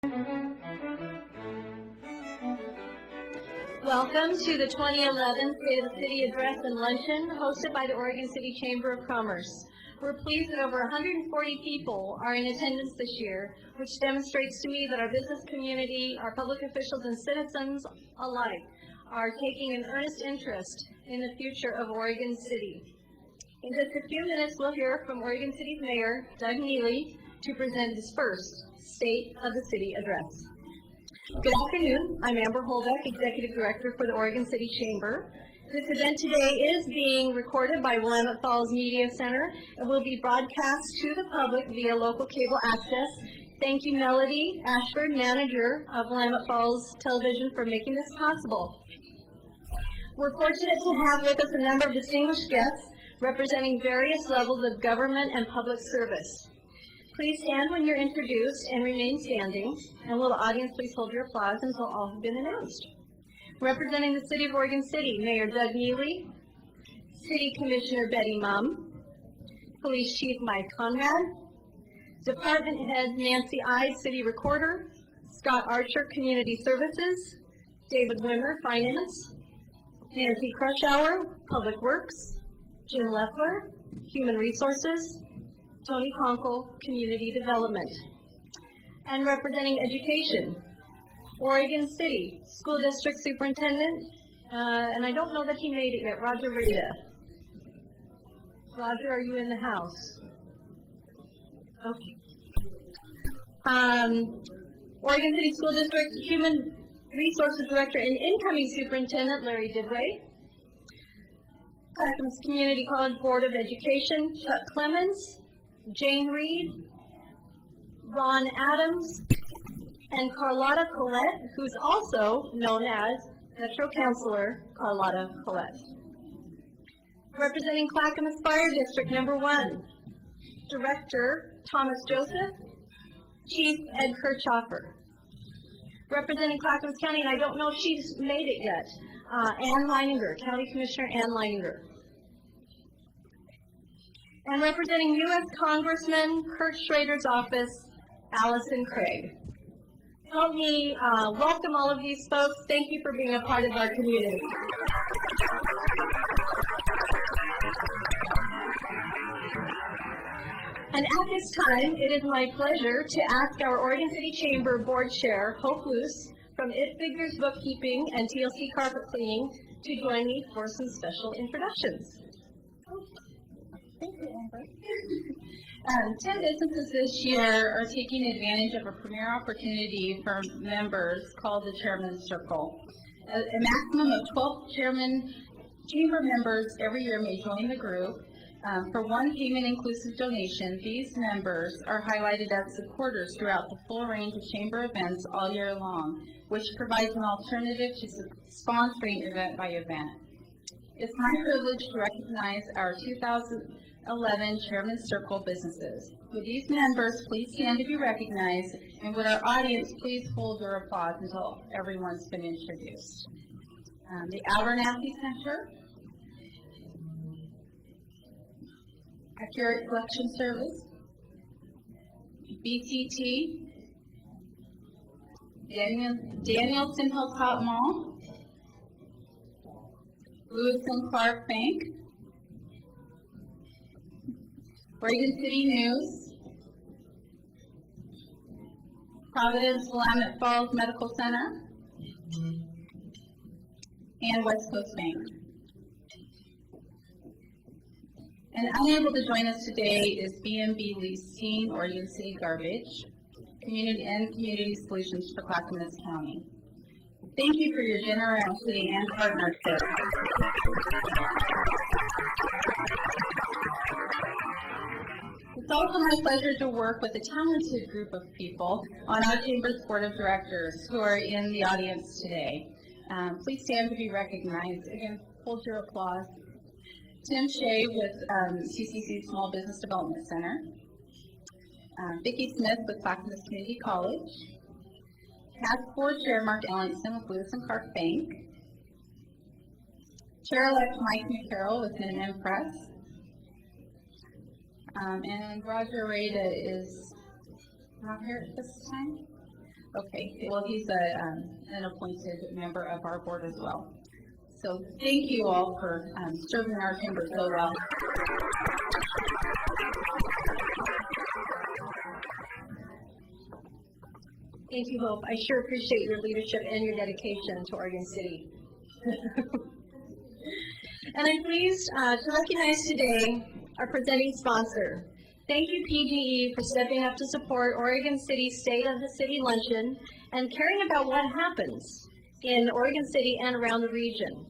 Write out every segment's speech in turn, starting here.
Welcome to the 2011 State of the City Address and Luncheon hosted by the Oregon City Chamber of Commerce. We're pleased that over 140 people are in attendance this year, which demonstrates to me that our business community, our public officials, and citizens alike are taking an earnest interest in the future of Oregon City. In just a few minutes, we'll hear from Oregon City's Mayor, Doug Neely, to present his first State of the City Address. Good afternoon. I'm Amber Holbeck, Executive Director for the Oregon City Chamber. This event today is being recorded by Willamette Falls Media Center and will be broadcast to the public via local cable access. Thank you, Melody Ashford, manager of Willamette Falls Television, for making this possible. We're fortunate to have with us a number of distinguished guests representing various levels of government and public service. Please stand when you're introduced and remain standing. And will the audience please hold your applause until all have been announced. Representing the City of Oregon City, Mayor Doug Neely, City Commissioner Betty Mumm, Police Chief Mike Conrad, Department Head Nancy Ives, City Recorder, Scott Archer, Community Services, David Wimmer, Finance, Nancy Krushauer, Public Works, Jim Leffler, Human Resources, Tony Conkle, Community Development. And representing Education, Oregon City School District Superintendent, and I don't know that he made it yet, Roger Rita. Roger, are you in the house? Okay. Oregon City School District Human Resources Director and incoming Superintendent, Larry Didway. Clackamas Community College Board of Education, Chuck Clemens, Jane Reed, Ron Adams, and Carlotta Collette, who's also known as Metro Councilor Carlotta Collette. Representing Clackamas Fire District Number 1, Director Thomas Joseph, Chief Ed Kirchhoffer. Representing Clackamas County, and I don't know if she's made it yet, Ann Leininger, County Commissioner Ann Leininger. And representing U.S. Congressman Kurt Schrader's office, Allison Craig. Help me welcome all of these folks. Thank you for being a part of our community. And at this time, it is my pleasure to ask our Oregon City Chamber Board Chair, Hope Luce, from It Figures Bookkeeping and TLC Carpet Cleaning, to join me for some special introductions. Thank you, Amber. 10 businesses this year are taking advantage of a premier opportunity for members called the Chairman's Circle. A maximum of 12 chamber members every year may join the group. For one payment-inclusive donation, these members are highlighted as supporters throughout the full range of chamber events all year long, which provides an alternative to sponsoring event by event. It's my privilege to recognize our 2011 Chairman's Circle businesses. Would these members please stand to be recognized, and would our audience please hold your applause until everyone's been introduced. The Abernathy Center, Accurate Collection Service, BTT, Danielson Hilltop Mall, Lewis and Clark Bank, Oregon City News, Providence Willamette Falls Medical Center, and West Coast Bank. And unable to join us today is B&B Leasing, Oregon City Garbage, Community Solutions for Clackamas County. Thank you for your generosity and partnership. It's also my pleasure to work with a talented group of people on our Chamber's Board of Directors who are in the audience today. Please stand to be recognized. Again, hold your applause. Tim Shea with CCC Small Business Development Center. Vicki Smith with Clackamas Community College. Task Board Chair Mark Ellingson with Lewis and Clark Bank. Chair-elect Mike McCarroll with Minuteman Press. And Roger Rada is not here at this time. Okay, well, he's an appointed member of our board as well. So thank you all for serving our chamber so well. Thank you, Hope. I sure appreciate your leadership and your dedication to Oregon City. And I'm pleased to recognize today our presenting sponsor. Thank you, PGE, for stepping up to support Oregon City's State of the City Luncheon and caring about what happens in Oregon City and around the region.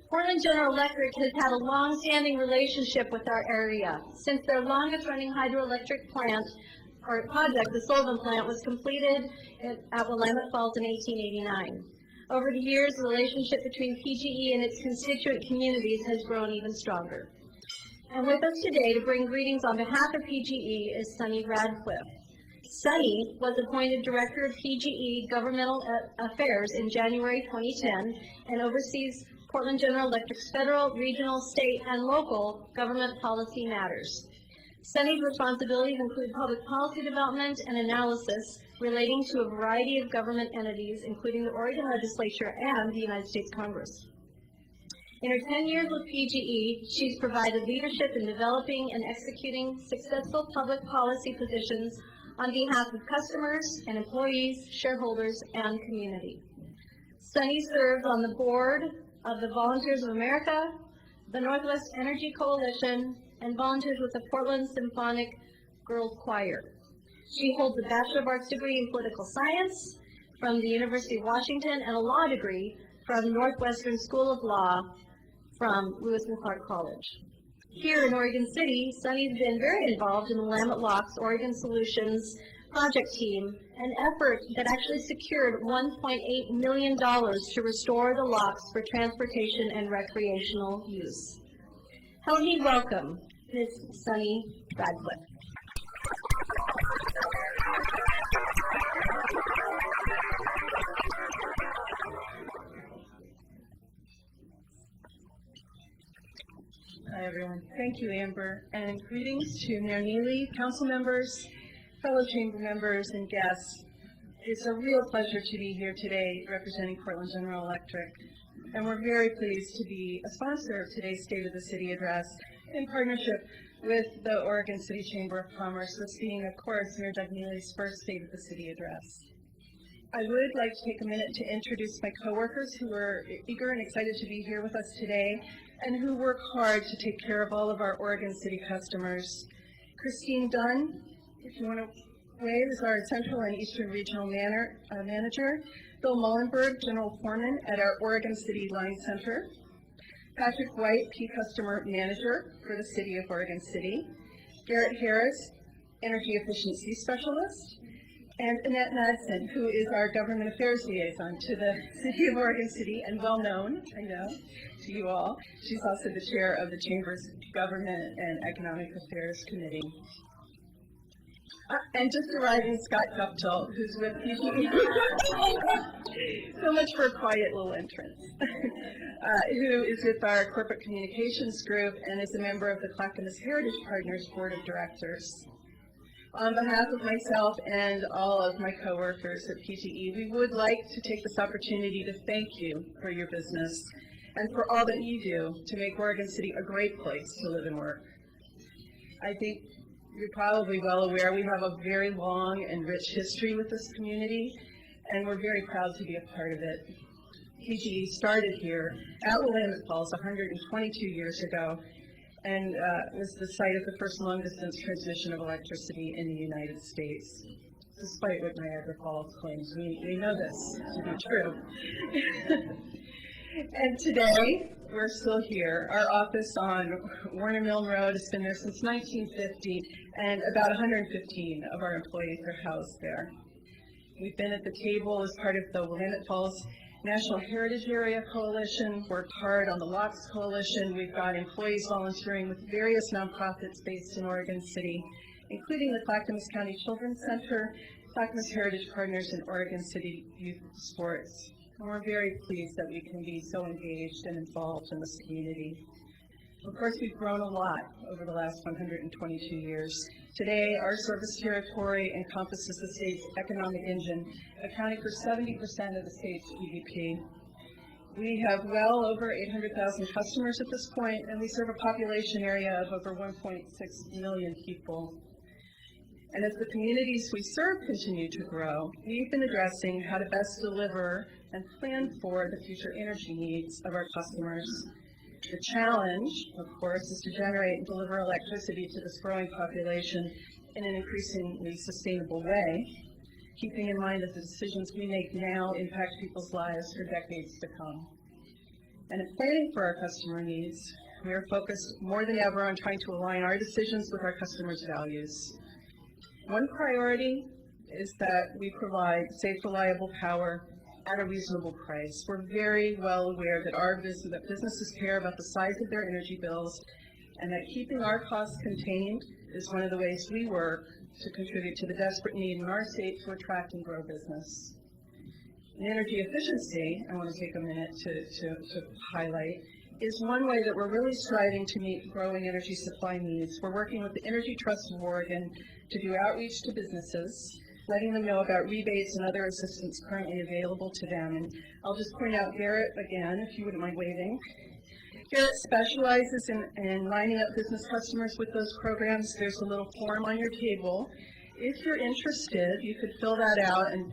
Portland General Electric has had a long-standing relationship with our area since their longest-running hydroelectric plant or project, the Sullivan plant, was completed at Willamette Falls in 1889. Over the years, the relationship between PGE and its constituent communities has grown even stronger. And with us today to bring greetings on behalf of PGE is Sunny Radcliffe. Sunny was appointed Director of PGE Governmental Affairs in January 2010 and oversees Portland General Electric's federal, regional, state, and local government policy matters. Sunny's responsibilities include public policy development and analysis relating to a variety of government entities, including the Oregon Legislature and the United States Congress. In her 10 years with PGE, she's provided leadership in developing and executing successful public policy positions on behalf of customers and employees, shareholders, and community. Sunny serves on the board of the Volunteers of America, the Northwest Energy Coalition, and volunteers with the Portland Symphonic Girls Choir. She holds a Bachelor of Arts degree in Political Science from the University of Washington and a law degree from Northwestern School of Law from Lewis and Clark College. Here in Oregon City, Sunny's been very involved in the Willamette Locks Oregon Solutions project team, an effort that actually secured $1.8 million to restore the locks for transportation and recreational use. Help me welcome Ms. Sunny Radcliffe. Hi, everyone. Thank you, Amber, and greetings to Mayor Neely, council members, fellow chamber members, and guests. It's a real pleasure to be here today representing Portland General Electric, and we're very pleased to be a sponsor of today's State of the City address in partnership with the Oregon City Chamber of Commerce, this being, of course, Mayor Doug Neely's first State of the City address. I would like to take a minute to introduce my coworkers who are eager and excited to be here with us today and who work hard to take care of all of our Oregon City customers. Christine Dunn, if you want to wave, is our Central and Eastern Regional Manager. Bill Mullenberg, General Foreman at our Oregon City Line Center. Patrick White, Key Customer Manager for the City of Oregon City. Garrett Harris, Energy Efficiency Specialist. And Annette Madsen, who is our Government Affairs Liaison to the City of Oregon City, and well known, I know, to you all. She's also the chair of the Chamber's Government and Economic Affairs Committee. And just arriving, Scott Guptill, who's with PGE. So much for a quiet little entrance. Who is with our Corporate Communications Group and is a member of the Clackamas Heritage Partners Board of Directors. On behalf of myself and all of my coworkers at PGE, we would like to take this opportunity to thank you for your business and for all that you do to make Oregon City a great place to live and work. I think you're probably well aware we have a very long and rich history with this community, and we're very proud to be a part of it. PGE started here at Willamette Falls 122 years ago, and was the site of the first long-distance transmission of electricity in the United States. Despite what Niagara Falls claims, we know this to be true. And today, we're still here. Our office on Warner Milne Road has been there since 1950, and about 115 of our employees are housed there. We've been at the table as part of the Willamette Falls National Heritage Area Coalition, worked hard on the Locks Coalition. We've got employees volunteering with various nonprofits based in Oregon City, including the Clackamas County Children's Center, Clackamas Heritage Partners, and Oregon City Youth Sports. And we're very pleased that we can be so engaged and involved in this community. Of course, we've grown a lot over the last 122 years. Today, our service territory encompasses the state's economic engine, accounting for 70% of the state's GDP. We have well over 800,000 customers at this point, and we serve a population area of over 1.6 million people. And as the communities we serve continue to grow, we've been addressing how to best deliver and plan for the future energy needs of our customers. The challenge, of course, is to generate and deliver electricity to this growing population in an increasingly sustainable way, keeping in mind that the decisions we make now impact people's lives for decades to come. And in planning for our customer needs, we are focused more than ever on trying to align our decisions with our customers' values. One priority is that we provide safe, reliable power at a reasonable price. We're very well aware that businesses care about the size of their energy bills, and that keeping our costs contained is one of the ways we work to contribute to the desperate need in our state to attract and grow business. In energy efficiency, I want to take a minute to highlight, is one way that we're really striving to meet growing energy supply needs. We're working with the Energy Trust of Oregon to do outreach to businesses, letting them know about rebates and other assistance currently available to them. And I'll just point out Garrett again, if you wouldn't mind waving. Garrett specializes in lining up business customers with those programs. There's a little form on your table. If you're interested, you could fill that out and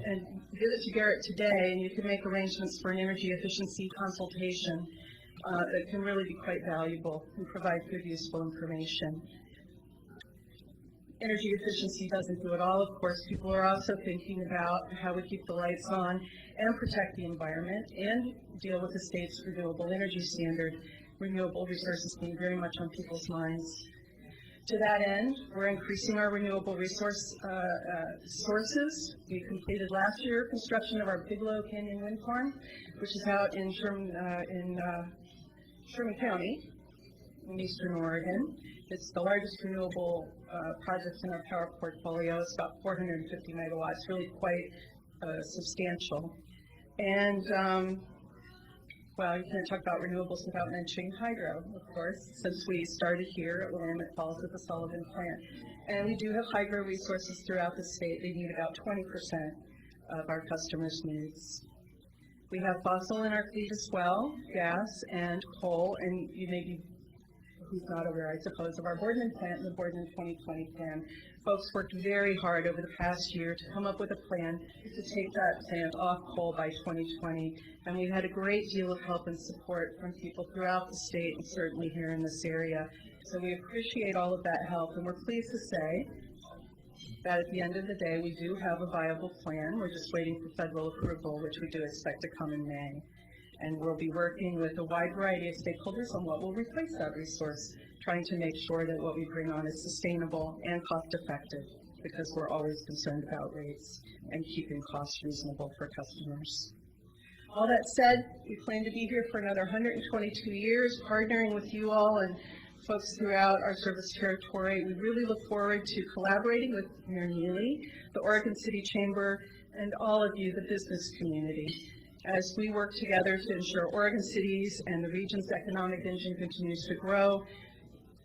give it to Garrett today, and you can make arrangements for an energy efficiency consultation that can really be quite valuable and provide good, useful information. Energy efficiency doesn't do it all, of course. People are also thinking about how we keep the lights on and protect the environment and deal with the state's renewable energy standard, renewable resources being very much on people's minds. To that end, we're increasing our renewable resource sources. We completed last year construction of our Bigelow Canyon Wind Farm, which is out in Sherman County in eastern Oregon. It's the largest renewable project in our power portfolio. It's about 450 megawatts, really quite substantial. And well, you can't talk about renewables without mentioning hydro, of course, since we started here at Willamette Falls at the Sullivan plant. And we do have hydro resources throughout the state. They meet about 20% of our customers' needs. We have fossil in our fleet as well, gas and coal, and you may be, who's not aware, I suppose, of our Boardman plant and the Boardman 2020 plan. Folks worked very hard over the past year to come up with a plan to take that plant off coal by 2020, and we had a great deal of help and support from people throughout the state and certainly here in this area. So we appreciate all of that help, and we're pleased to say that at the end of the day, we do have a viable plan. We're just waiting for federal approval, which we do expect to come in May. And we'll be working with a wide variety of stakeholders on what will replace that resource, trying to make sure that what we bring on is sustainable and cost-effective, because we're always concerned about rates and keeping costs reasonable for customers. All that said, we plan to be here for another 122 years, partnering with you all and folks throughout our service territory. We really look forward to collaborating with Mayor Neely, the Oregon City Chamber, and all of you, the business community, as we work together to ensure Oregon City's and the region's economic engine continues to grow,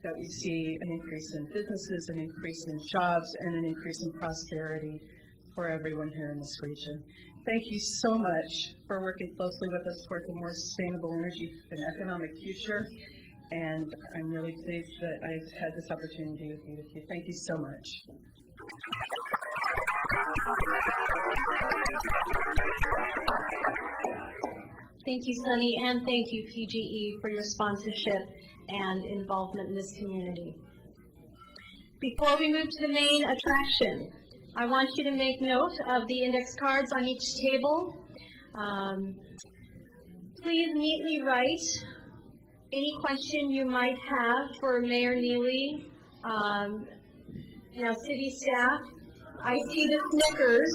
that we see an increase in businesses, an increase in jobs, and an increase in prosperity for everyone here in this region. Thank you so much for working closely with us towards a more sustainable energy and economic future. And I'm really pleased that I've had this opportunity to be with you. Thank you so much. Thank you, Sunny, and thank you, PGE, for your sponsorship and involvement in this community. Before we move to the main attraction, I want you to make note of the index cards on each table. Please neatly write any question you might have for Mayor Neely, city staff. I see the Snickers.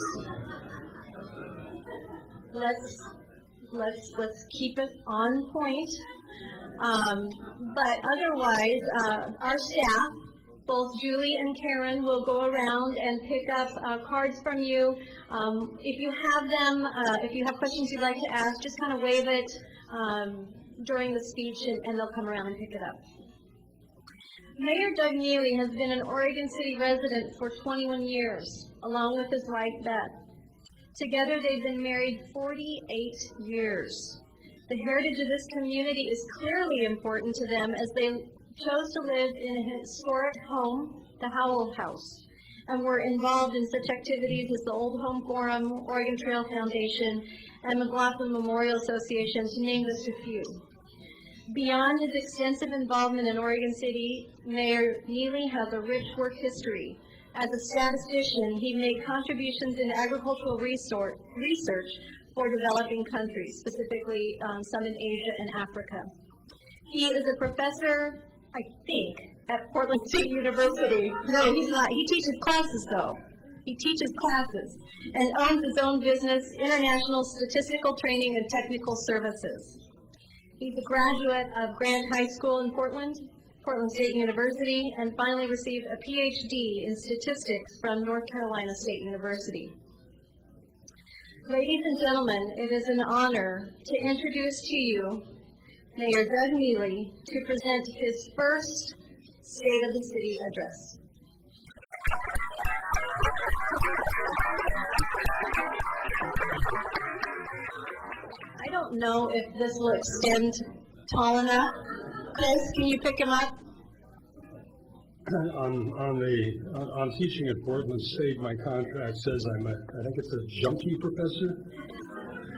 Let's keep it on point. But otherwise, our staff, both Julie and Karen, will go around and pick up cards from you. If you have them, if you have questions you'd like to ask, just kind of wave it during the speech, and they'll come around and pick it up. Mayor Doug Neely has been an Oregon City resident for 21 years, along with his wife Beth. Together, they've been married 48 years. The heritage of this community is clearly important to them as they chose to live in a historic home, the Howell House, and were involved in such activities as the Old Home Forum, Oregon Trail Foundation, and McLaughlin Memorial Association, to name just a few. Beyond his extensive involvement in Oregon City, Mayor Neely has a rich work history. As a statistician, he made contributions in agricultural research for developing countries, specifically some in Asia and Africa. He is a professor, I think, at Portland State University. No, he's not. He teaches classes, though. He teaches classes and owns his own business, International Statistical Training and Technical Services. He's a graduate of Grant High School in Portland State University, and finally received a PhD in statistics from North Carolina State University. Ladies and gentlemen, it is an honor to introduce to you Mayor Doug Neely to present his first State of the City address. I don't know if this will extend tall enough. Chris, can you pick him up? On teaching at Portland State, my contract says I think it's a junkie professor,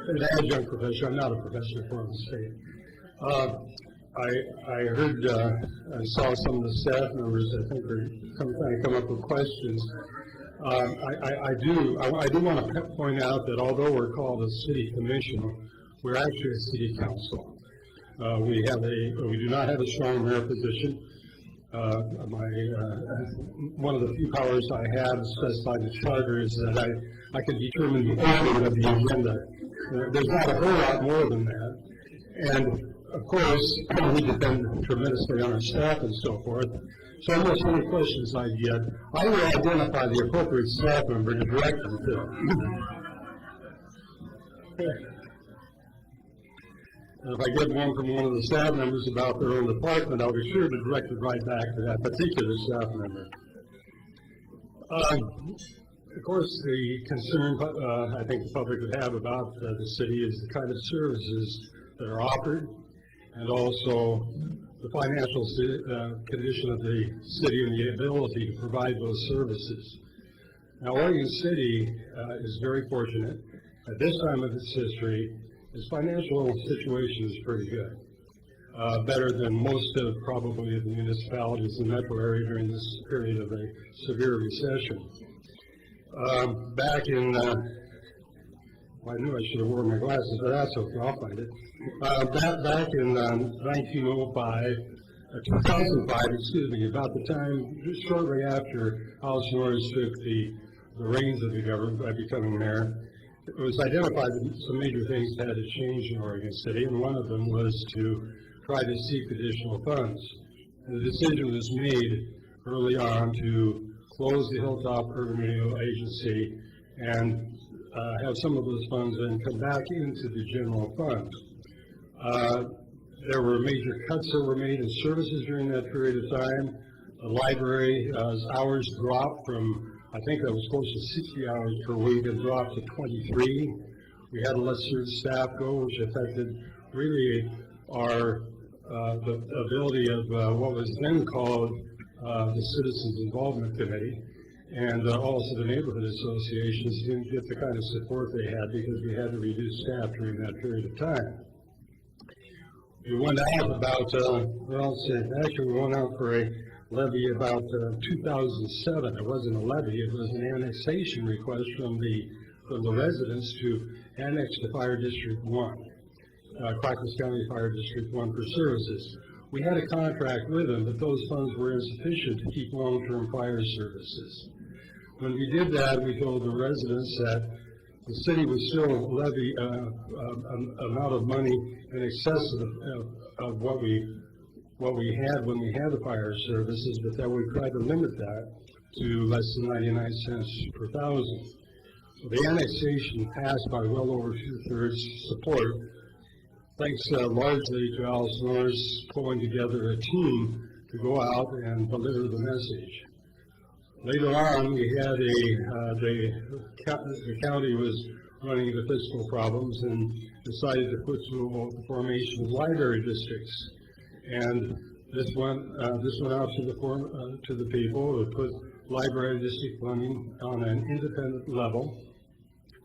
an adjunct professor. I'm not a professor at Portland State. I heard, I saw some of the staff members, I think, are trying to come up with questions. I do want to point out that although we're called a city commission, we're actually a city council. We do not have a strong mayor position. One of the few powers I have specified in the charter is that I can determine the order of the agenda. There's not a whole lot more than that. And of course, we depend tremendously on our staff and so forth. So almost any questions I get, I will identify the appropriate staff member to direct them to. If I get one from one of the staff members about their own department, I'll be sure to direct it right back to that particular staff member. Of course, the concern I think the public would have about the city is the kind of services that are offered, and also the financial condition of the city and the ability to provide those services. Now, Oregon City is very fortunate. At this time of its history, its financial situation is pretty good, better than most of probably the municipalities in the metro area during this period of a severe recession. Back in, I knew I should have worn my glasses, but that's okay, I'll find it. Back in 2005, excuse me, about the time, just shortly after Alice Norris took the reins of the government by becoming mayor, it was identified that some major things had to change in Oregon City, and one of them was to try to seek additional funds. And the decision was made early on to close the Hilltop Urban Renewal Agency and have some of those funds then come back into the general fund. There were major cuts that were made in services during that period of time. The library's hours dropped from, I think that was close to 60 hours per week, and dropped to 23. We had to let certain staff go, which affected really our the ability of what was then called the Citizens Involvement Committee, and also the neighborhood associations didn't get the kind of support they had because we had to reduce staff during that period of time. We went out about, we went out for a levy about 2007. It wasn't a levy, it was an annexation request from the residents to annex the Fire District 1, Clackamas County Fire District 1 for services. We had a contract with them, but those funds were insufficient to keep long-term fire services. When we did that, we told the residents that the city would still levy amount of money in excess of what we had when we had the fire services, but that we tried to limit that to less than 99 cents per thousand. So the annexation passed by well over 2/3 support, thanks largely to Alice Norris pulling together a team to go out and deliver the message. Later on, we had the county was running into fiscal problems and decided to put through the formation of library districts. And this went out to the people to put library district funding on an independent level.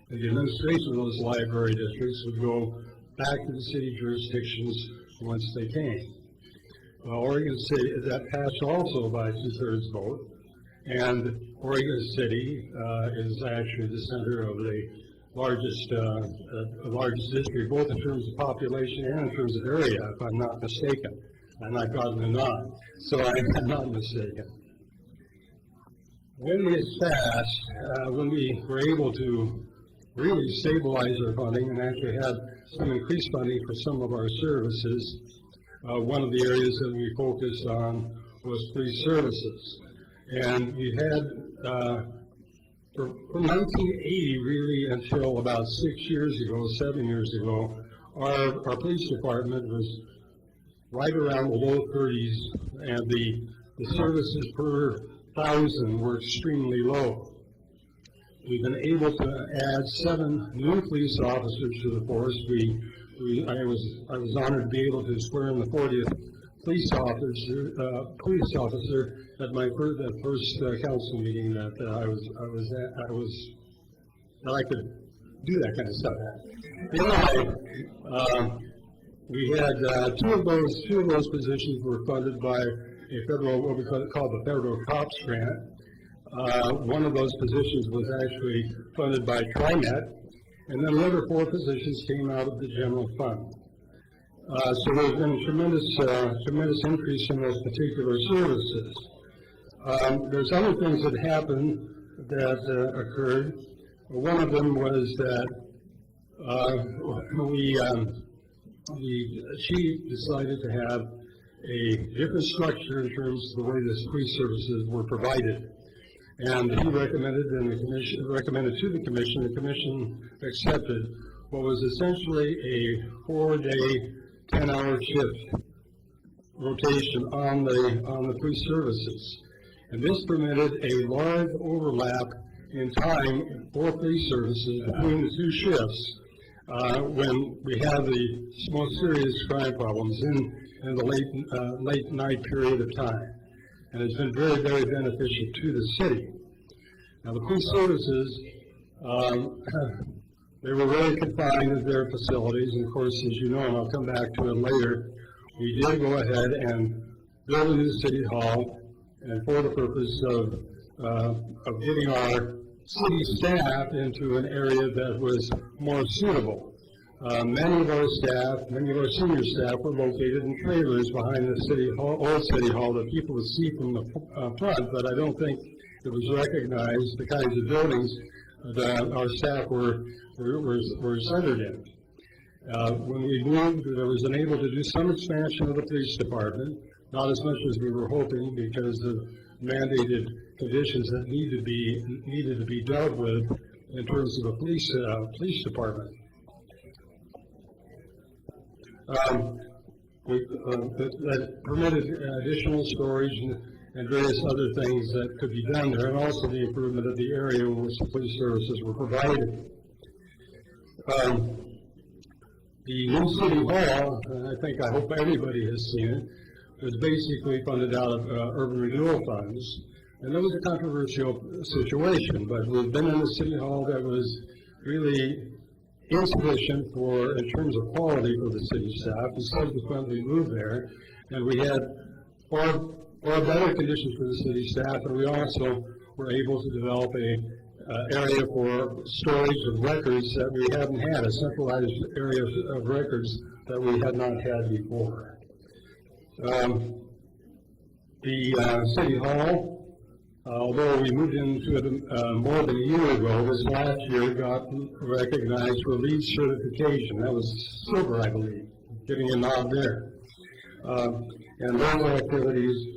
And the administration of those library districts would go back to the city jurisdictions once they came. Well, Oregon City, that passed also by 2/3 vote, and Oregon City is actually the center of the largest district, both in terms of population and in terms of area, if I'm not mistaken. I'm not gotten a nod, so I'm not mistaken. When this passed, when we were able to really stabilize our funding and actually had some increased funding for some of our services, one of the areas that we focused on was police services. And we had, from 1980 really until about 7 years ago, our police department was right around the low 30s, and the services per 1,000 were extremely low. We've been able to add 7 new police officers to the force. I was honored to be able to swear in the 40th police officer at my first council meeting that I was at. I like to do that kind of stuff. Anyway, we had two of those positions were funded by a federal, what we call the federal COPS grant. One of those positions was actually funded by TriMet, and then the other 4 positions came out of the general fund. So there's been a tremendous increase in those particular services. There's other things that happened that occurred. One of them was that the chief decided to have a different structure in terms of the way the police services were provided. And he recommended, and the commission recommended to the commission accepted what was essentially a 4-day, 10-hour shift rotation on the police services. And this permitted a large overlap in time for police services between the 2 shifts when we have the most serious crime problems in the late night period of time. And it's been very, very beneficial to the city. Now, the police services, they were very confined in their facilities, and of course, as you know, and I'll come back to it later, we did go ahead and build a new city hall, and for the purpose of getting our city staff into an area that was more suitable. Many of our senior staff were located in trailers behind the city hall, old city hall, that people would see from the front, but I don't think it was recognized the kinds of buildings that our staff were centered in. When we moved, there was able to do some expansion of the police department, not as much as we were hoping because of mandated conditions that needed to be dealt with in terms of the police department. That permitted additional storage and various other things that could be done there, and also the improvement of the area in which the police services were provided. The new city hall, and I hope everybody has seen it, was basically funded out of urban renewal funds, and that was a controversial situation, but we've been in a city hall that was really insufficient in terms of quality for the city staff. We subsequently moved there, and we had far better conditions for the city staff, and we also were able to develop a area for storage of records that we hadn't had, a centralized area of records that we had not had before. The City Hall, although we moved into it more than a year ago, this last year got recognized for LEED certification. That was silver, I believe, getting a nod there. And those activities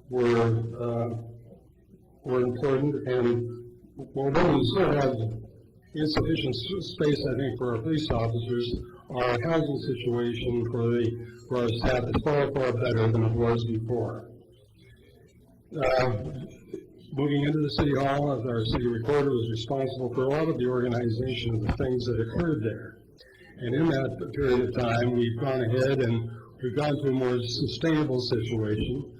were important, and although we still have insufficient space, I think, for our police officers, our housing situation for our staff is far, far better than it was before. moving into the city hall, our city recorder was responsible for a lot of the organization of the things that occurred there. And in that period of time, we've gone ahead and we've gone to a more sustainable situation.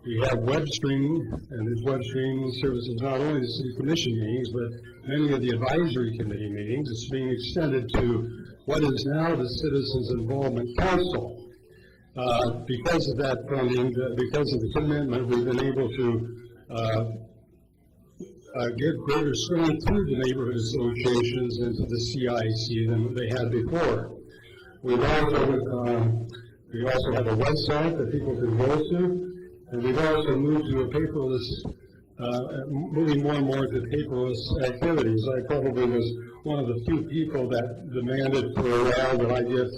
We have web streaming, and this web streaming services not only the city commission meetings, but many of the advisory committee meetings. It's being extended to what is now the Citizens Involvement Council. Because of that funding, because of the commitment, we've been able to give greater strength to the neighborhood associations and to the CIC than they had before. We also have a website that people can go to. And we've also moved to a paperless, moving more and more to paperless activities. I probably was one of the few people that demanded for a while that I get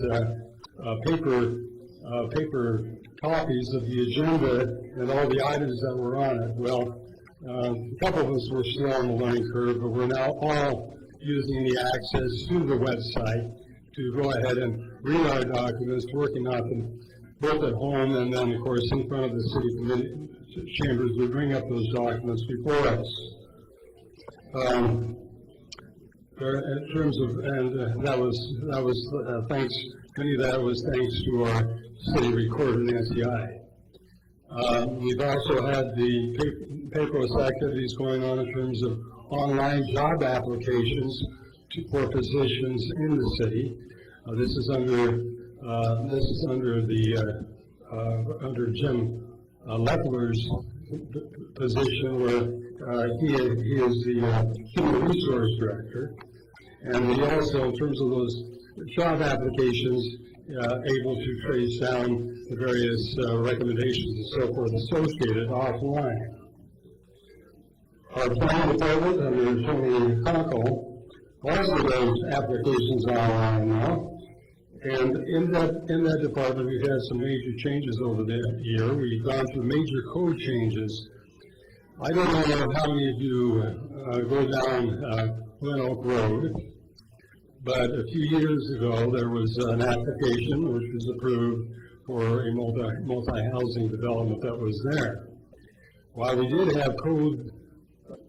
paper copies of the agenda and all the items that were on it. Well, a couple of us were still on the learning curve, but we're now all using the access to the website to go ahead and read our documents, working on them both at home and then, of course, in front of the city committee chambers. We bring up those documents before us. In terms of, and that was thanks. Many of that was thanks to our city recorder, Nancy I. We've also had the paperless activities going on in terms of online job applications for positions in the city. This is under under Jim Leffler's position, where he is the human resource director, and we also, in terms of those job applications, able to trace down the various recommendations and so forth associated offline. Our planning department under Tony Conkle also does applications online now. And in that department, we've had some major changes over the year. We've gone through major code changes. I don't know how many of you go down Glen Oak Road, but a few years ago there was an application which was approved for a multi-housing development that was there. While we did have code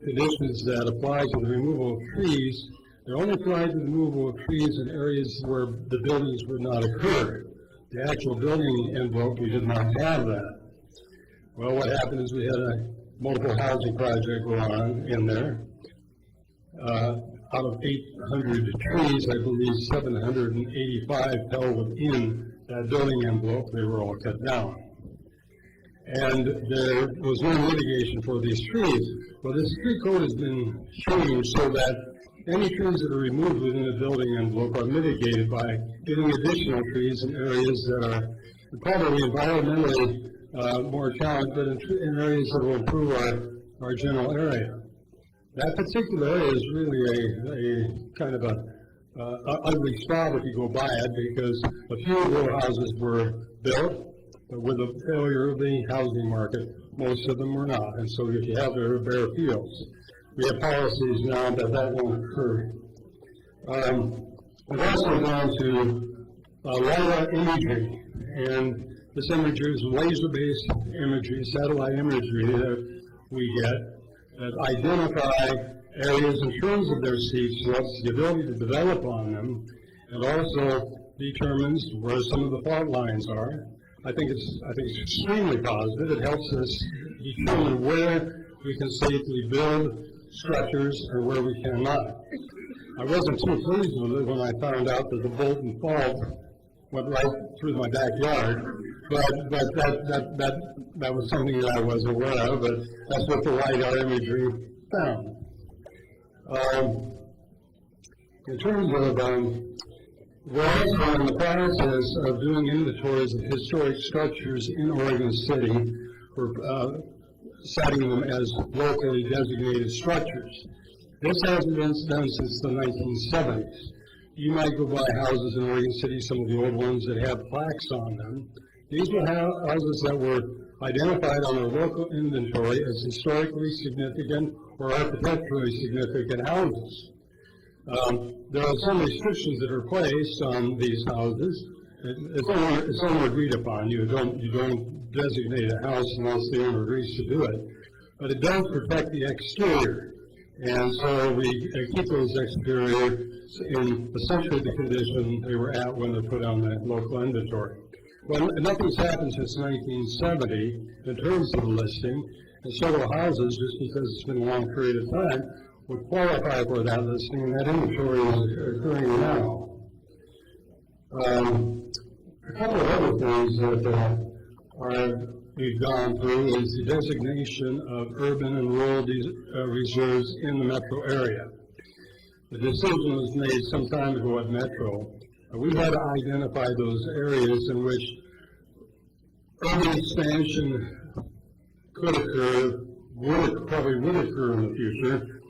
conditions that apply to the removal of trees, they only applied to the removal of trees in areas where the buildings would not occur. The actual building envelope, we did not have that. Well, what happened is we had a multiple housing project go on in there. Out of 800 trees, I believe 785 fell within that building envelope. They were all cut down. And there was no mitigation for these trees. Well, this tree code has been changed so that any trees that are removed within the building envelope are mitigated by getting additional trees in areas that are probably environmentally more challenged, but in areas that will improve our general area. That particular area is really a kind of a ugly spot if you go by it, because a few row houses were built, but with the failure of the housing market, most of them were not. And so if you have bare fields, we have policies now that won't occur. We've also gone to LiDAR imagery, and this imagery is laser-based imagery, satellite imagery that we get that identify areas in terms of their steep slopes, the ability to develop on them, and also determines where some of the fault lines are. I think it's extremely positive. It helps us determine where we can safely build structures and where we cannot. I wasn't too pleased with it when I found out that the Bolton Fault went right through my backyard, but that was something that I wasn't aware of, but that's what the LiDAR imagery found. In terms of, we're also in the process of doing inventories of historic structures in Oregon City. We're citing them as locally designated structures. This hasn't been done since the 1970s. You might go by houses in Oregon City, some of the old ones that have plaques on them. These were houses that were identified on our local inventory as historically significant or architecturally significant houses. There are some restrictions that are placed on these houses, it's owner agreed upon. You don't designate a house unless the owner agrees to do it. But it does protect the exterior. And so we keep those exteriors in essentially the condition they were at when they put on the local inventory. Well, nothing's happened since 1970 in terms of the listing, and several houses, just because it's been a long period of time, would qualify for that listing, and that inventory is occurring now. A couple of other things that we've gone through is the designation of urban and rural reserves in the metro area. The decision was made some time ago at Metro. We had to identify those areas in which urban expansion could occur, probably would occur in the future,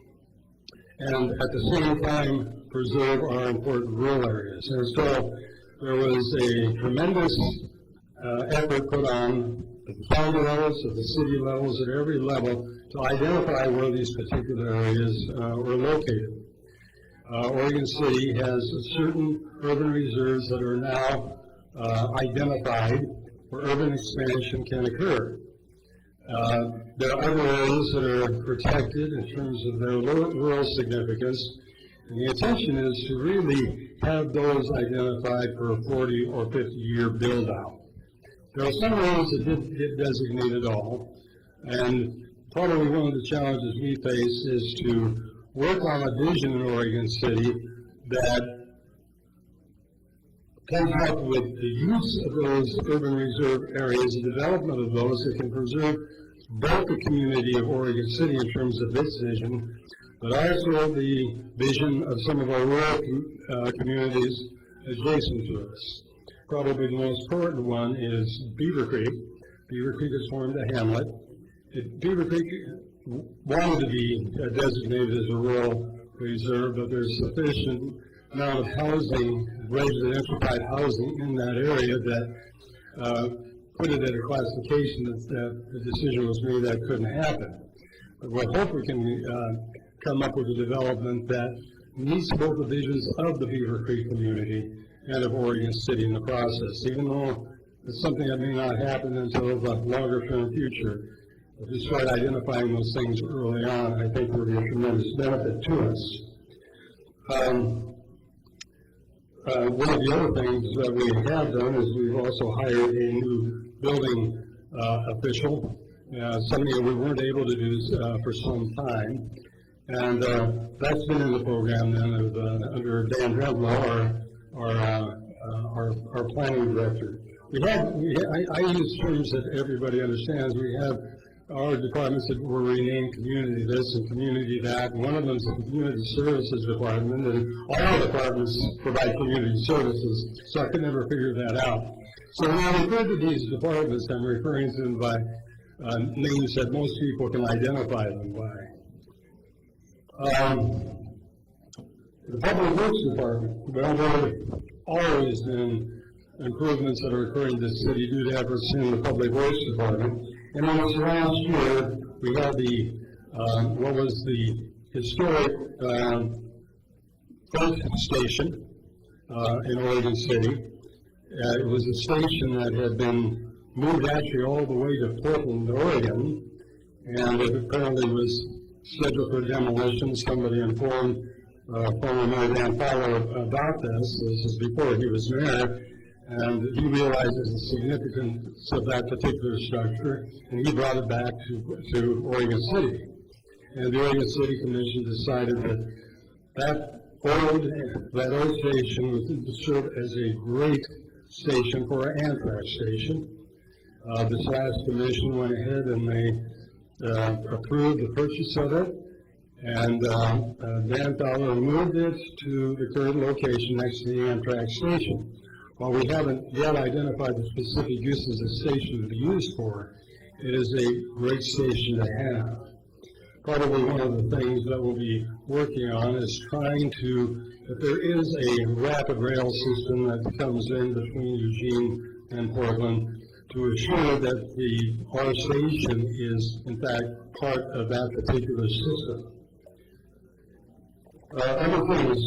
and at the same time preserve our important rural areas. And so there was a tremendous effort put on at the county levels, at the city levels, at every level to identify where these particular areas were located. Oregon City has certain urban reserves that are now identified where urban expansion can occur. There are other areas that are protected in terms of their rural significance, and the intention is to really have those identified for a 40 or 50-year build-out. There are some areas that didn't get designated at all, and probably one of the challenges we face is to work on a vision in Oregon City that comes up with the use of those urban reserve areas, the development of those that can preserve both the community of Oregon City in terms of its vision, but also the vision of some of our rural communities adjacent to us. Probably the most important one is Beaver Creek. Beaver Creek has formed a hamlet. Beaver Creek wanted to be designated as a rural reserve, but there's sufficient amount of housing, residential type housing in that area that put it at a classification that the decision was made that couldn't happen. But we hope we can come up with a development that meets both the visions of the Beaver Creek community and of Oregon City in the process, even though it's something that may not happen until the longer term future. If we start identifying those things early on, I think will be a tremendous benefit to us. One of the other things that we have done is we've also hired a new building official, something that we weren't able to do for some time. And that's been in the program then under Dan Redlow, our planning director. I use terms that everybody understands. We have our departments that were renamed community this and community that. And one of them is the community services department, and all departments provide community services, so I could never figure that out. So when I refer to these departments, I'm referring to them by names that most people can identify them by. The Public Works Department, well, there have always been improvements that are occurring in the city due to efforts in the Public Works Department. And in this last year, we had the, what was the historic First Station in Oregon City. It was a station that had been moved actually all the way to Portland, Oregon, and it apparently was scheduled for demolition. Somebody informed former Mayor Dan Fowler about this. This is before he was mayor, and he realizes the significance of that particular structure, and he brought it back to Oregon City. And the Oregon City Commission decided that old station was serve as a great station for an Amtrak station. This last commission went ahead and they approved the purchase of it, and Dan Fowler moved it to the current location next to the Amtrak station. While we haven't yet identified the specific uses the station to be used for, it is a great station to have. Probably one of the things that we'll be working on is trying to, if there is a rapid rail system that comes in between Eugene and Portland, to assure that our station is, in fact, part of that particular system. Other things,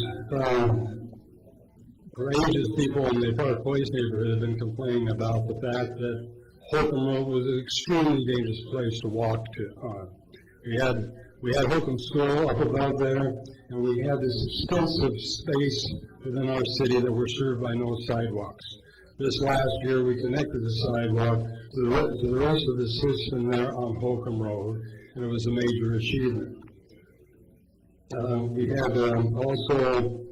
courageous people in the Park Place neighborhood have been complaining about the fact that Holcomb Road was an extremely dangerous place to walk on. We had Holcomb School up above there, and we had this extensive space within our city that were served by no sidewalks. This last year, we connected the sidewalk to the rest of the system there on Holcomb Road, and it was a major achievement. We had also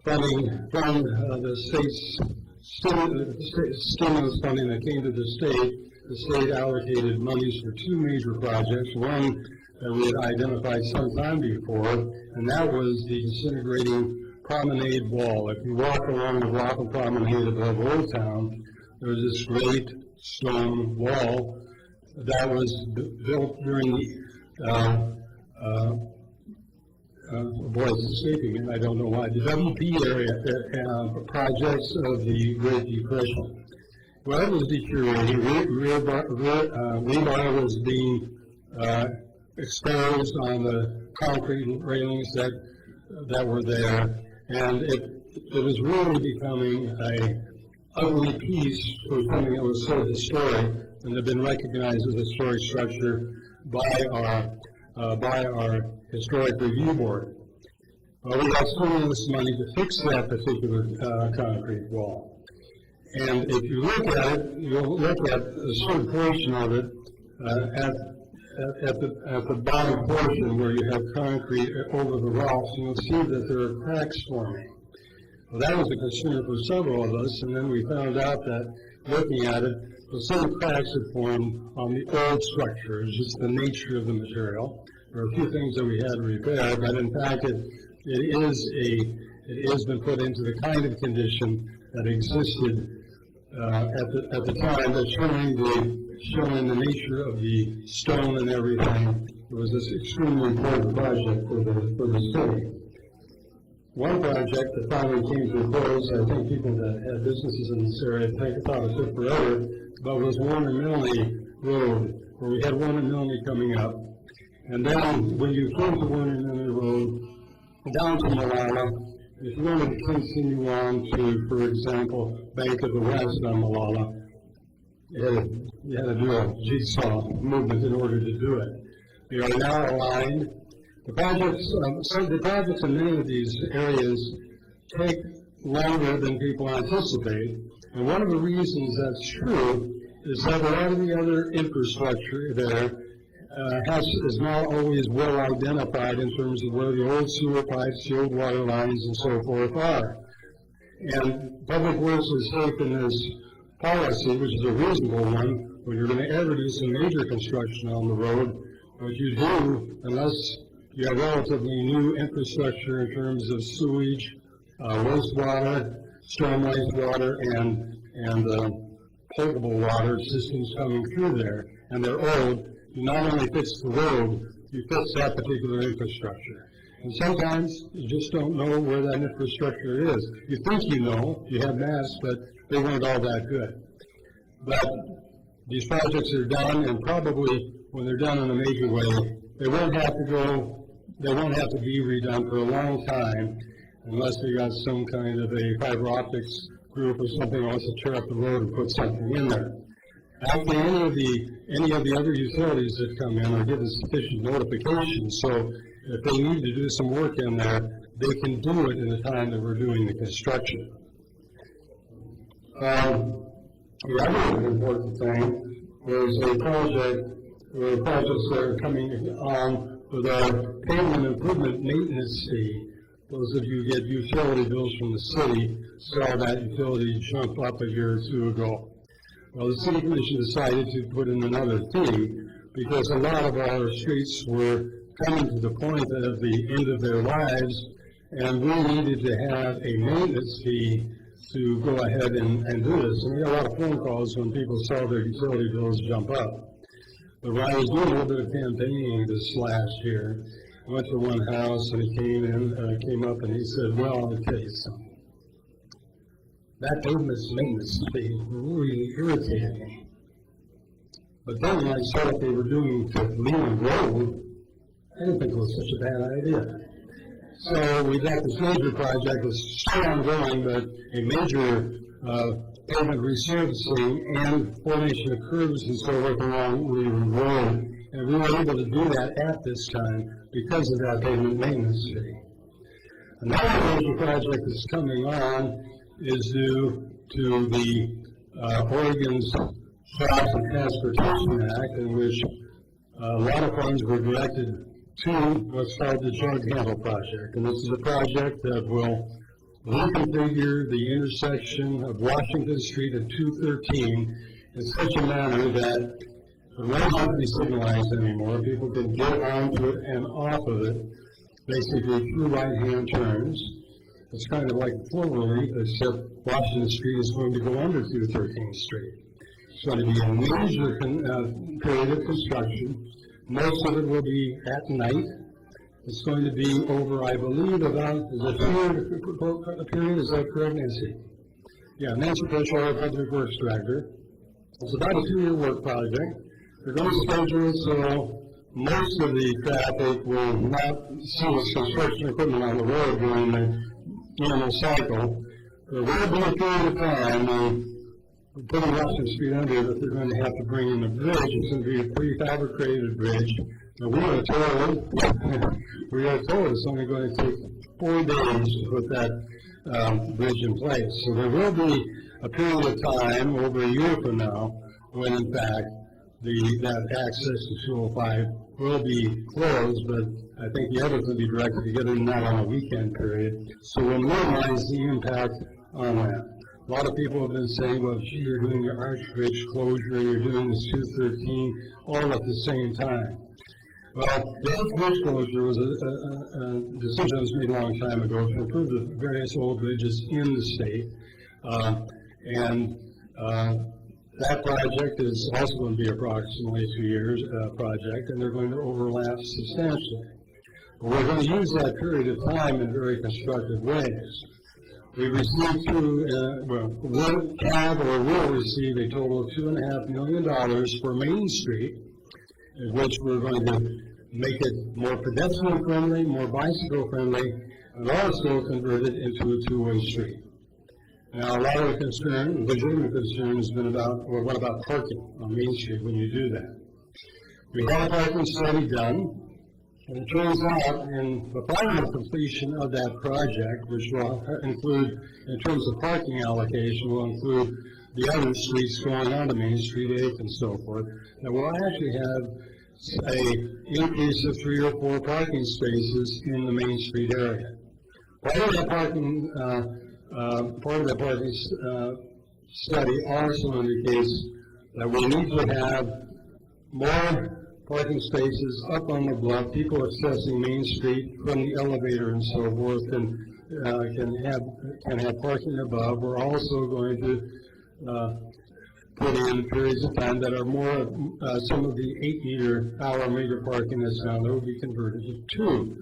funding from the state's stimulus funding that came to the state. The state allocated monies for two major projects. One that we had identified some time before, and that was the disintegrating promenade wall. If you walk along the Rockland Promenade above Old Town, there was this great stone wall that was built during the boy, it's escaping me, I don't know why, the WP area projects of the Great Depression. Well, it was deteriorating. Rebar was being exposed on the concrete railings that were there, and it was really becoming a ugly piece for something that was so historic and had been recognized as a historic structure by our Historic Review Board. Well, we got stimulus money to fix that particular concrete wall. And if you look at it, you'll look at a certain portion of it at the bottom portion where you have concrete over the rocks, and you'll see that there are cracks forming. Well, that was a concern for several of us, and then we found out that, looking at it, some cracks had formed on the old structure. It's just the nature of the material. There are a few things that we had to repair, but in fact, it has been put into the kind of condition that existed at the time, that showing the nature of the stone and everything. It was this extremely important project for the city. One project that finally came to a close, I think people that had businesses in this area thought it took forever, but was Warner Milne Road, where we had Warner Milne coming up. And then when you came to Warner Milne Road, down to Malala, if you wanted to continue on to, for example, Bank of the West on Malala, you had to do a jigsaw movement in order to do it. We are now aligned. The projects in many of these areas take longer than people anticipate. And one of the reasons that's true is that a lot of the other infrastructure there is not always well identified in terms of where the old sewer pipes, the old water lines, and so forth are. And Public Works has taken this policy, which is a reasonable one, when you're going to ever do some major construction on the road, what you do, unless you have relatively new infrastructure in terms of sewage, wastewater, storm wastewater, and potable water systems coming through there, and they're old, you not only fix the road, you fix that particular infrastructure. And sometimes you just don't know where that infrastructure is. You think you know, you have maps, but they weren't all that good. But these projects are done, and probably when they're done in a major way, they won't have to be redone for a long time, unless they got some kind of a fiber optics group or something wants to tear up the road and put something in there. Actually, any of the other utilities that come in are given sufficient notification, so if they need to do some work in there, they can do it in the time that we're doing the construction. The other important thing is projects that are coming on with our pavement improvement maintenance fee. Those of you who get utility bills from the city saw that utility jump up a year or two ago. Well, the City Commission decided to put in another fee because a lot of our streets were coming to the point of the end of their lives, and we needed to have a maintenance fee to go ahead and do this. And we had a lot of phone calls when people saw their utility bills jump up. But when I was doing a little bit of campaigning this last year, I went to one house and he came up and he said, "Well, I'll tell you something. That maintenance fee really irritated me. But then when I saw what they were doing to Leland Road, I didn't think it was such a bad idea." So we've got this major project that's still ongoing, but a major pavement resurfacing and formation of curves and so forth along the road. And we were able to do that at this time because of that pavement maintenance fee. Another major project that's coming on is due to the Oregon's Jobs and Transportation Act, in which a lot of funds were directed to what's called the Jug Handle Project. And this is a project that will reconfigure the intersection of Washington Street and 213 in such a manner that it won't have to be signalized anymore. People can get onto it and off of it, basically through right-hand turns. It's kind of like Cloverleaf, except Washington Street is going to go under 213th Street. It's going to be a major period of construction. Most of it will be at night. It's going to be over, I believe, about, is it 2-year period? Is that correct, Nancy? Yeah, Nancy Fish, our Public Works Director. It's about a 2-year work project. They're going to schedule it so most of the traffic will not see this construction equipment on the road during the normal cycle. There will be a period of time putting Washington Street under that they're going to have to bring in a bridge. It's going to be a prefabricated bridge. And we are told it's only going to take 4 days to put that bridge in place. So there will be a period of time over a year from now when, in fact, that access to 205 will be closed, but I think the others will be directed to get in that on a weekend period. So we'll minimize the impact on that. A lot of people have been saying, well, gee, you're doing your Arch Bridge closure, you're doing this 213 all at the same time. Well, the Arch Bridge closure was a decision that was made a long time ago to improve the various old bridges in the state. That project is also going to be approximately 2 years project, and they're going to overlap substantially. But we're going to use that period of time in very constructive ways. We received will receive a total of $2.5 million for Main Street, in which we're going to make it more pedestrian friendly, more bicycle friendly, and also convert it into a two-way street. Now, a lot of the concern, legitimate concern, has been about, well, what about parking on Main Street when you do that? We had a parking study done, and it turns out in the final completion of that project, which will include, in terms of parking allocation, will include the other streets going onto Main Street 8 and so forth, that we'll actually have an increase of 3 or 4 parking spaces in the Main Street area. Part of that parking study also indicates that we need to have more parking spaces up on the bluff. People accessing Main Street from the elevator and so forth can have parking above. We're also going to put in periods of time that are more some of the 8-meter meter parking that's now there will be converted to 2.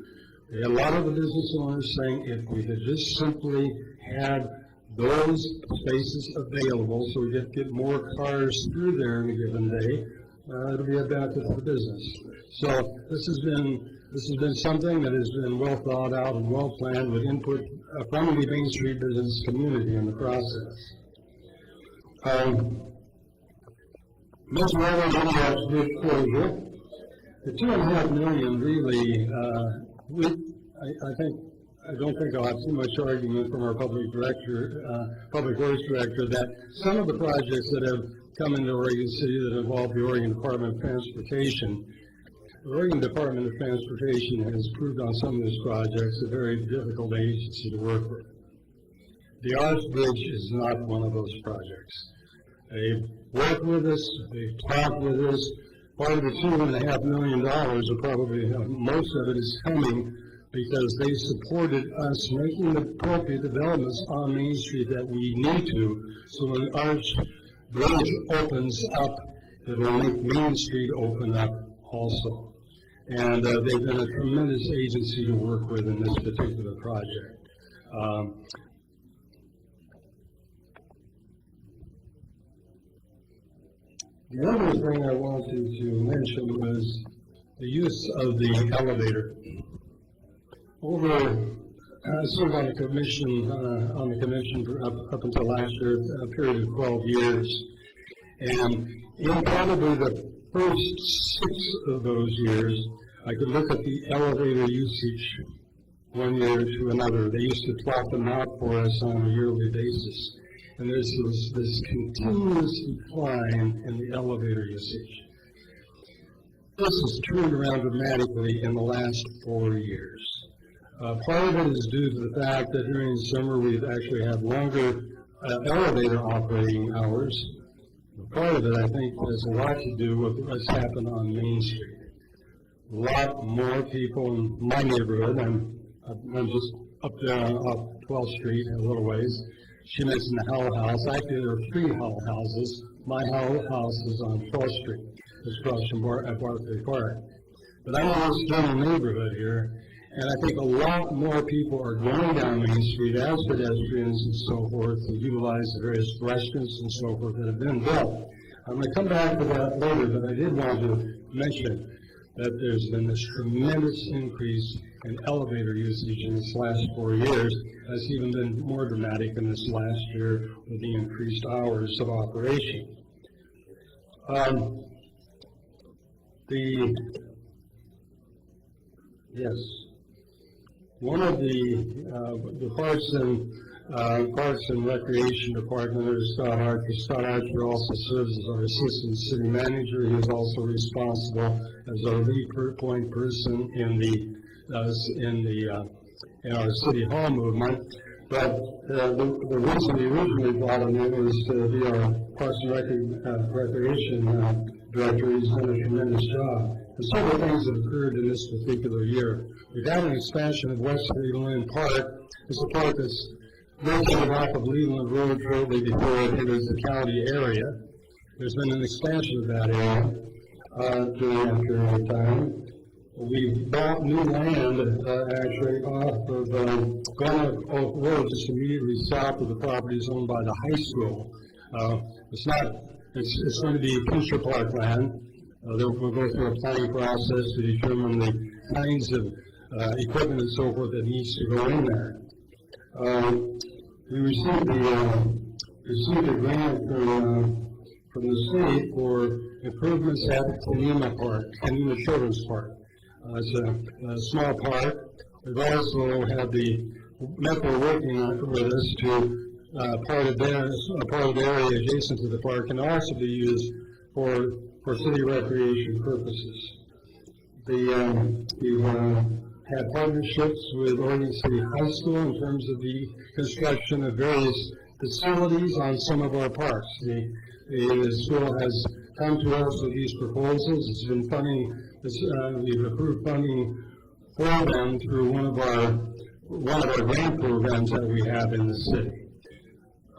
We had a lot of the business owners saying if we had just simply had those spaces available so we get more cars through there in a given day, it'll be a benefit to the business. So this has been something that has been well thought out and well planned with input from the Main Street business community in the process. Mr. Rowland, good closure. The $2.5 million really, I don't think I'll have too much argument from our public works director that some of the projects that have come into Oregon City that involve the Oregon Department of Transportation, the Oregon Department of Transportation has proved on some of these projects a very difficult agency to work with. The Arch Bridge is not one of those projects. They've worked with us, they've talked with us. Part of the $2.5 million, or probably most of it, is coming because they supported us making the appropriate developments on Main Street that we need to. So when the Arch Bridge opens up, it will make Main Street open up also. And they've been a tremendous agency to work with in this particular project. The other thing I wanted to mention was the use of the elevator. I served on the commission for up until last year, a period of 12 years. And in probably the first 6 of those years, I could look at the elevator usage one year to another. They used to plot them out for us on a yearly basis. And there's this continuous decline in the elevator usage. This has turned around dramatically in the last 4 years. Part of it is due to the fact that during the summer we've actually had longer elevator operating hours. Part of it, I think, has a lot to do with what's happened on Main Street. A lot more people in my neighborhood. I'm just up there off 12th Street a little ways. She mentioned the Howell House. Actually, there are 3 Howell houses. My Howell house is on 12th Street. It's across from Barclay Park. But I'm in this general neighborhood here, and I think a lot more people are going down Main Street as pedestrians and so forth to utilize the various restaurants and so forth that have been built. I'm going to come back to that later, but I did want to mention that there's been this tremendous increase in elevator usage in this last 4 years. That's even been more dramatic in this last year with the increased hours of operation. One of the Parks and Recreation Department is Scott Archer. Scott Archer also serves as our assistant city manager. He is also responsible as our lead point person in our city hall movement. But the reason we originally brought him in was to be our Parks and Recreation director. He's done a tremendous job. And several things have occurred in this particular year. We've had an expansion of West Leland Park. It's a park that's located off of Leland Road shortly before it enters the county area. There's been an expansion of that area during that period of time. We've bought new land actually off of Glen Oak Road, just immediately south of the properties owned by the high school. It's going to be future park land. We'll go through a planning process to determine the kinds of equipment and so forth that needs to go in there. We received a grant from the state for improvements at Kenema Children's Park. It's a small park. We've also had the Metro working on it with us to part of the area adjacent to the park can also be used for city recreation purposes. We've had partnerships with Oregon City High School in terms of the construction of various facilities on some of our parks. The school has come to us with these proposals. It's been funding. We've approved funding for them through one of our grant programs that we have in the city.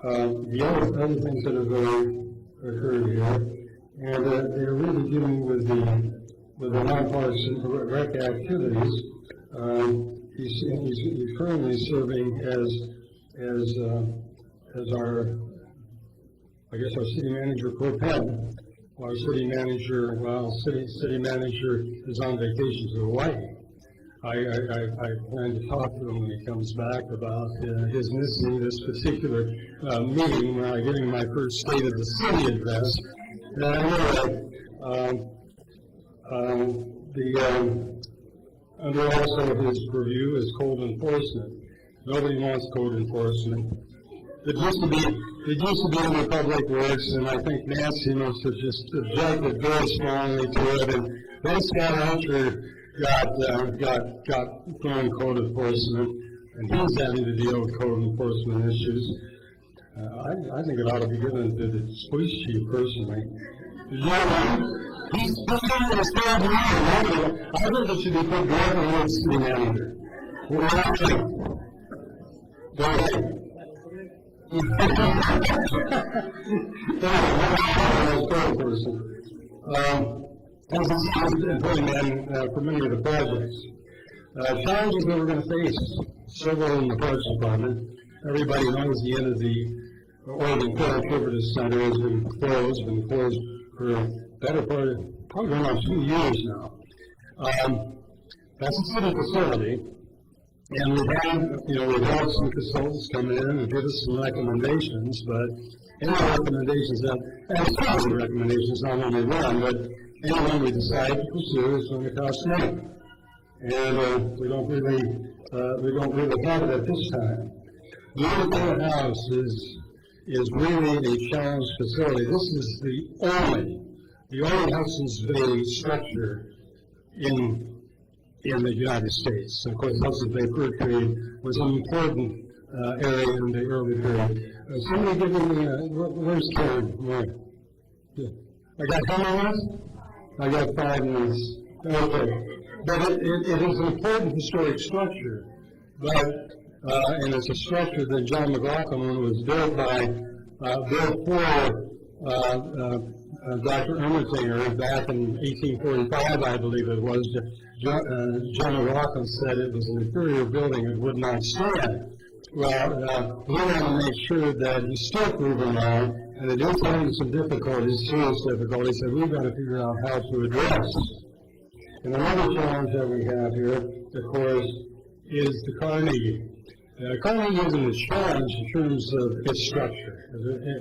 The other things that have occurred here, and they're really dealing with the non-partisan rec activities. He's currently serving as our city manager pro tem. Our city manager is on vacation to Hawaii. I plan to talk to him when he comes back about his missing this particular meeting when I give him my first State of the City address. Under also his purview is code enforcement. Nobody wants code enforcement. It used to be in the Public Works, and I think Nancy must have just objected very strongly to it. And then Scott Archer got thrown code enforcement, and he's having to deal with code enforcement issues. I think it ought to be given to the police chief personally. He's trying to stand around. I think it should be put directly on the city manager. Go ahead. As an employee man for many of the projects. Challenges that we're going to face, several in the Parks Department. Everybody knows the end of the Oregon Interpretive Center has been closed for a better part of probably around 2 years now. That's a city facility. And we've had some consultants come in and give us some recommendations, but any recommendations and some of the recommendations, not only one, but anyone we decide to pursue is going to cost money. And we don't really have it at this time. The Old House is really a challenged facility. This is the only Hudson's Bay structure in the United States. Of course, Hudson's Bay fur trade was an important area in the early period. Somebody give me, where's Karen? Where? Yeah. I got how many minutes? I got 5 minutes. Okay. But it is an important historic structure. But, and it's a structure that John McLaughlin was built by, built for Dr. Ermatinger back in 1845, I believe it was. John McLaughlin said it was an inferior building it would not stand. Well, we want to make sure that he's still proven wrong, and it is having some difficulties, serious difficulties, that we've got to figure out how to address. And another challenge that we have here, of course, is the Carnegie. Carnegie isn't a challenge in terms of its structure.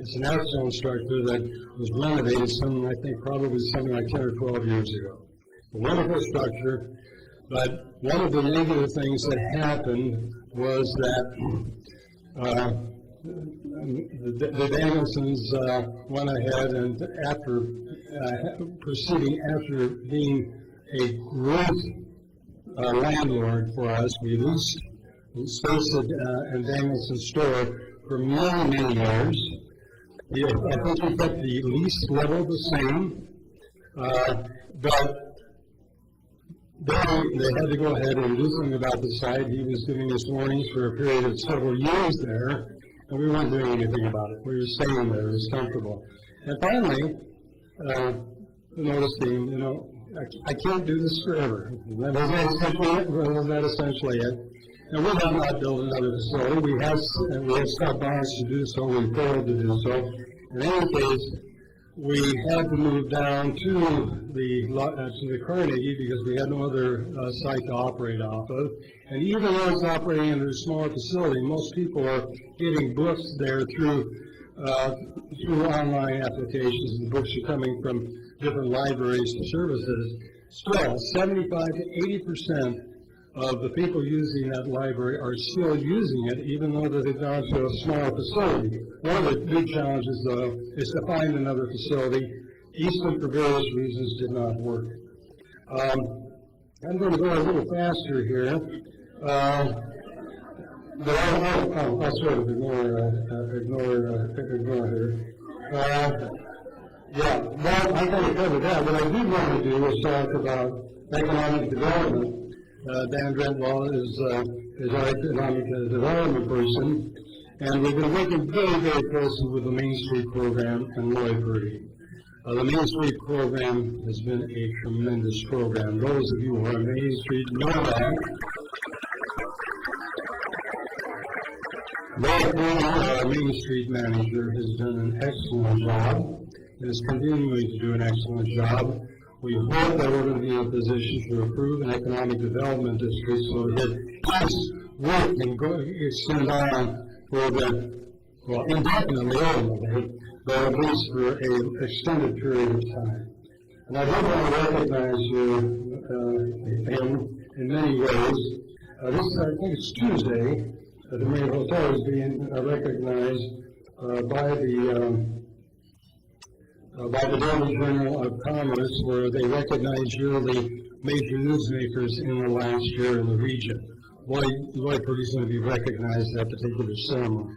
It's an excellent structure that was renovated I think probably something like 10 or 12 years ago. A wonderful structure, but one of the negative things that happened was that the Danielsons went ahead and proceeding after being a great landlord for us, we leased space at Danielson store for many, many years. I think we kept the lease level the same, but they had to go ahead and do something about the site. He was giving us warnings for a period of several years there, and we weren't doing anything about it. We were staying there. It was comfortable. And finally, noticing, I can't do this forever. That was essentially it. And we have not built another facility. We have stopped bonds to do so. We failed to do so. In any case, we had to move down to the Carnegie because we had no other site to operate off of. And even though it's operating in a smaller facility, most people are getting books there through online applications, and books are coming from different libraries and services. Still, 75 to 80% of the people using that library are still using it, even though they've gone to a smaller facility. One of the big challenges, though, is to find another facility. Eastman, for various reasons, did not work. I'm going to go a little faster here, but I'll sort of ignore here. Yeah, well, I'm going to cover that. What I do want to do is talk about economic development. Dan Drentwall is our economic development person, and we've been working very, very closely with the Main Street program and Lloyd Purdy. The Main Street program has been a tremendous program. Those of you who are on Main Street know that. Lloyd Purdy, our Main Street manager, has done an excellent job and is continuing to do an excellent job. We hope that we're going to be in a position to approve an economic development district so that this work can extend on for indefinitely ultimately, but at least for an extended period of time. And I do want to recognize him in many ways. I think it's Tuesday, the Marriott Hotel is being recognized by the Daily Journal of Commerce, where they recognize yearly major newsmakers in the last year in the region. Lloyd Purdy is going to be recognized at that particular ceremony.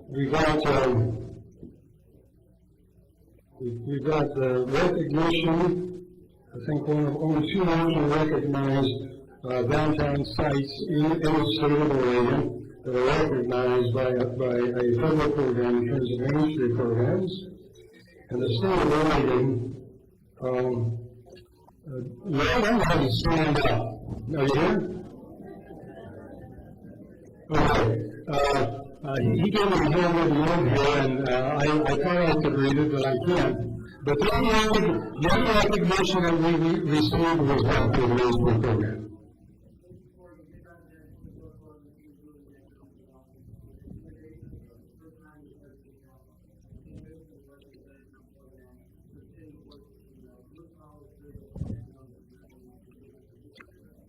We've got recognition. I think only 2 nationally recognized downtown sites in the state of Oregon that are recognized by a federal program in terms of Main Street programs. And the state of Oregon, I'm going to stand up. Are you here? Okay. He gave me a handwritten note here, and I thought I could read it, but I can't. But the other recognition that we received was that for the Mansfield program.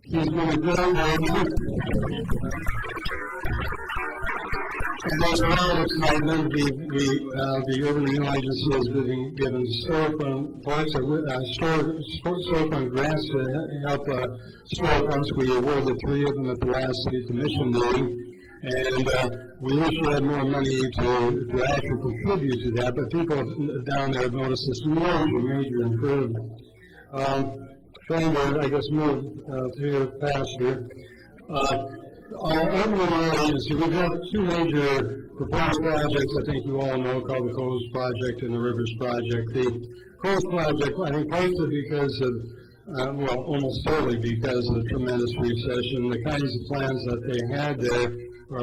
He's been a good and there's a lot of excitement. The Urban Renewal Agency has been given storefront grants to help storefronts. We awarded 3 of them at the last city commission meeting, and we wish we had more money to actually contribute to that, but people down there have noticed this major improvement. Trying to, I guess, move through faster. Our Urban Renewal Agency, we've had 2 major proposed projects, I think you all know, called the Coast Project and the Rivers Project. The Coast Project, I think partly because of, well, almost totally because of the tremendous recession, the kinds of plans that they had there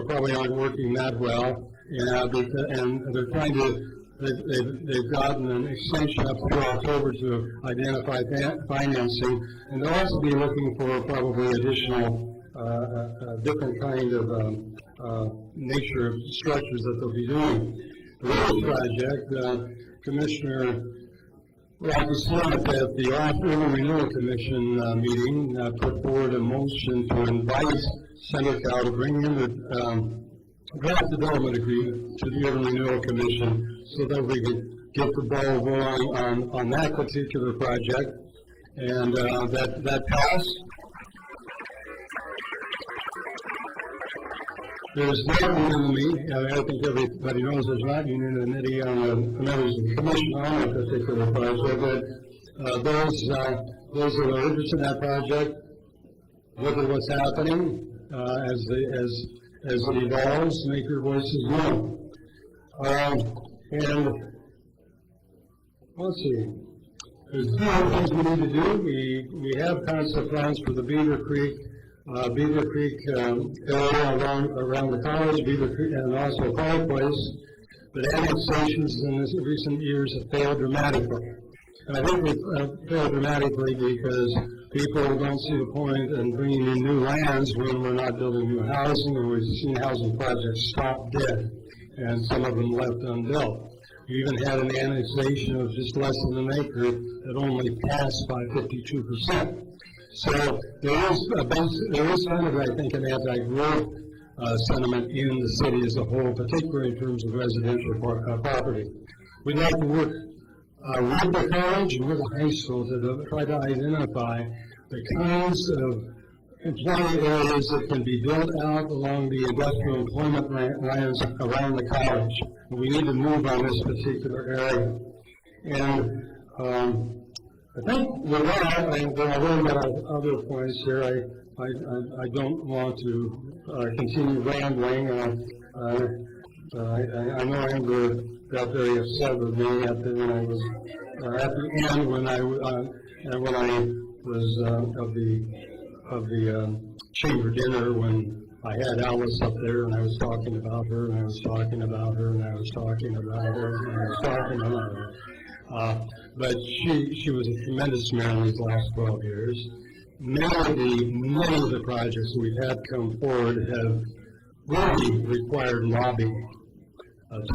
probably aren't working that well, and they're trying to They've gotten an extension up through October to identify financing, and they'll also be looking for probably additional, different kind of nature of structures that they'll be doing. The Rivers Project, Commissioner Rocky Smith at the Urban Renewal Commission meeting put forward a motion to invite Senator Cal to bring in the draft development agreement to the Urban Renewal Commission so that we could get the ball rolling on that particular project. And that passed. There's not unanimity. I think everybody knows there's not unanimity on the members of the commission on that particular project. But those that are interested in that project look at what's happening as it evolves, make your voices known. And let's see, there's 2 other things we need to do. We have concept plans for the Beaver Creek area around the college, Beaver Creek, and also Fireplace. But annexations in recent years have failed dramatically. And I think they've failed dramatically because people don't see the point in bringing in new lands when we're not building new housing, and we've seen housing projects stop dead, and some of them left unbuilt. You even had an annexation of just less than an acre that only passed by 52%. So there is kind of, I think, an anti-growth sentiment in the city as a whole, particularly in terms of residential property. We'd like to work with the college and with the high school to try to identify the kinds of employment areas that can be built out along the industrial employment lands around the college. We need to move on this particular area. And I think with that, and I really got other points here, I don't want to continue rambling. I know Amber got very upset with me at the end when I was of the chamber dinner, when I had Alice up there and I was talking about her and I was talking about her and I was talking about her and I was talking about her. But she was a tremendous mayor in these last 12 years. Many of the projects we've had come forward have really required lobbying.